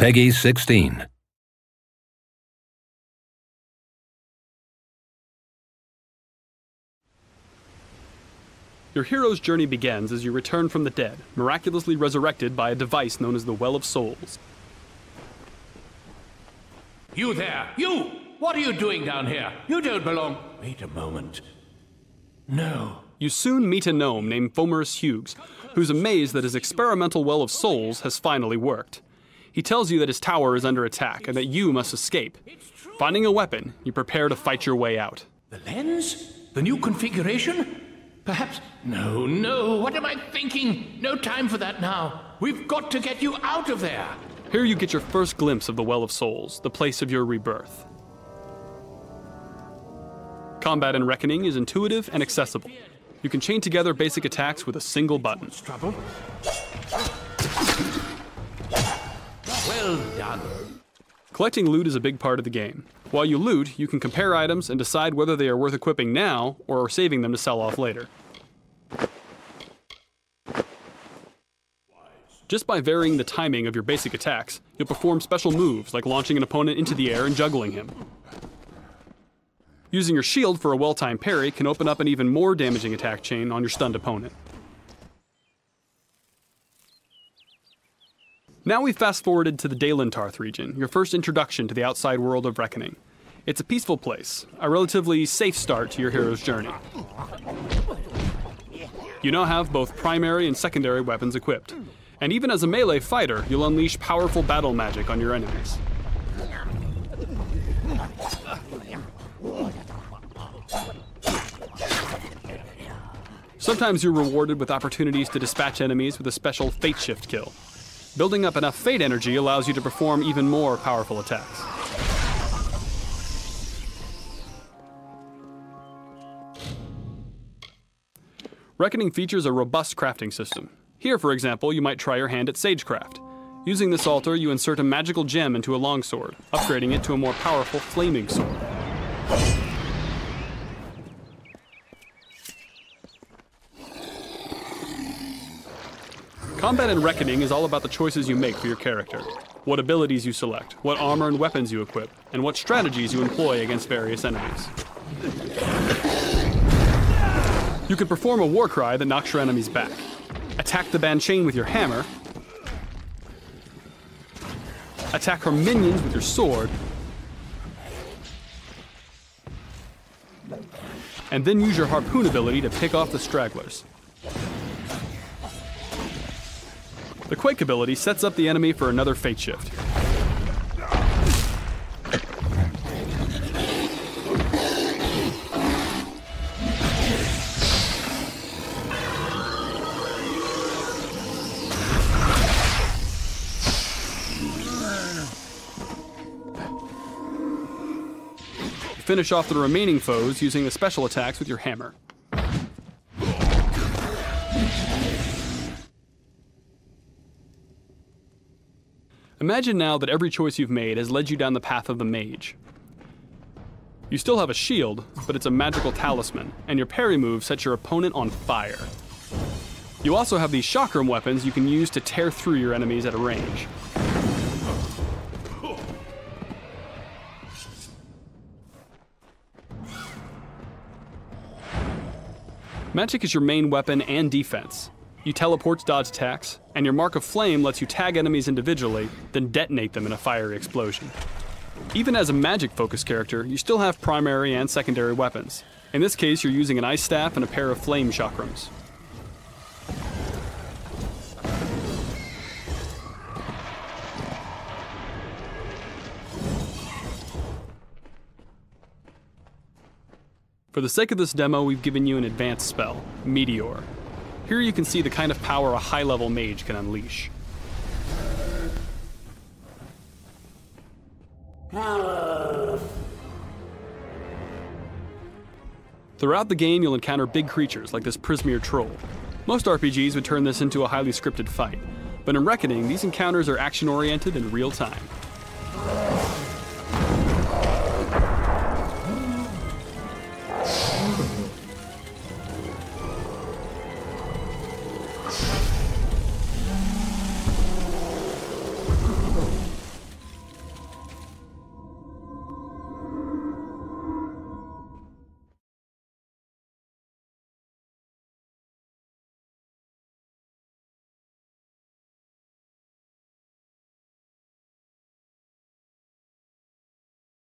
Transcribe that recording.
Peggy 16. Your hero's journey begins as you return from the dead, miraculously resurrected by a device known as the Well of Souls. You there! You! What are you doing down here? You don't belong... Wait a moment. No. You soon meet a gnome named Fomerus Hughes, who's amazed that his experimental Well of Souls has finally worked. He tells you that his tower is under attack and that you must escape. Finding a weapon, you prepare to fight your way out. The lens? The new configuration? Perhaps... No, what am I thinking? No time for that now. We've got to get you out of there. Here you get your first glimpse of the Well of Souls, the place of your rebirth. Combat in Reckoning is intuitive and accessible. You can chain together basic attacks with a single button. Trouble? Well done. Collecting loot is a big part of the game. While you loot, you can compare items and decide whether they are worth equipping now or saving them to sell off later. Just by varying the timing of your basic attacks, you'll perform special moves like launching an opponent into the air and juggling him. Using your shield for a well-timed parry can open up an even more damaging attack chain on your stunned opponent. Now we've fast-forwarded to the Dalentarth region, your first introduction to the outside world of Reckoning. It's a peaceful place, a relatively safe start to your hero's journey. You now have both primary and secondary weapons equipped, and even as a melee fighter, you'll unleash powerful battle magic on your enemies. Sometimes you're rewarded with opportunities to dispatch enemies with a special Fate Shift kill. Building up enough Fate energy allows you to perform even more powerful attacks. Reckoning features a robust crafting system. Here, for example, you might try your hand at sagecraft. Using this altar, you insert a magical gem into a longsword, upgrading it to a more powerful flaming sword. Combat in Reckoning is all about the choices you make for your character, what abilities you select, what armor and weapons you equip, and what strategies you employ against various enemies. You can perform a war cry that knocks your enemies back, attack the band chain with your hammer, attack her minions with your sword, and then use your harpoon ability to pick off the stragglers. The Quake ability sets up the enemy for another Fate Shift. Finish off the remaining foes using the special attacks with your hammer. Imagine now that every choice you've made has led you down the path of the mage. You still have a shield, but it's a magical talisman, and your parry move sets your opponent on fire. You also have these chakram weapons you can use to tear through your enemies at a range. Magic is your main weapon and defense. You teleport to dodge attacks, and your Mark of Flame lets you tag enemies individually, then detonate them in a fiery explosion. Even as a magic-focused character, you still have primary and secondary weapons. In this case, you're using an ice staff and a pair of flame chakrams. For the sake of this demo, we've given you an advanced spell, Meteor. Here you can see the kind of power a high-level mage can unleash. Throughout the game, you'll encounter big creatures like this Prismeer troll. Most RPGs would turn this into a highly scripted fight, but in Reckoning, these encounters are action-oriented in real time.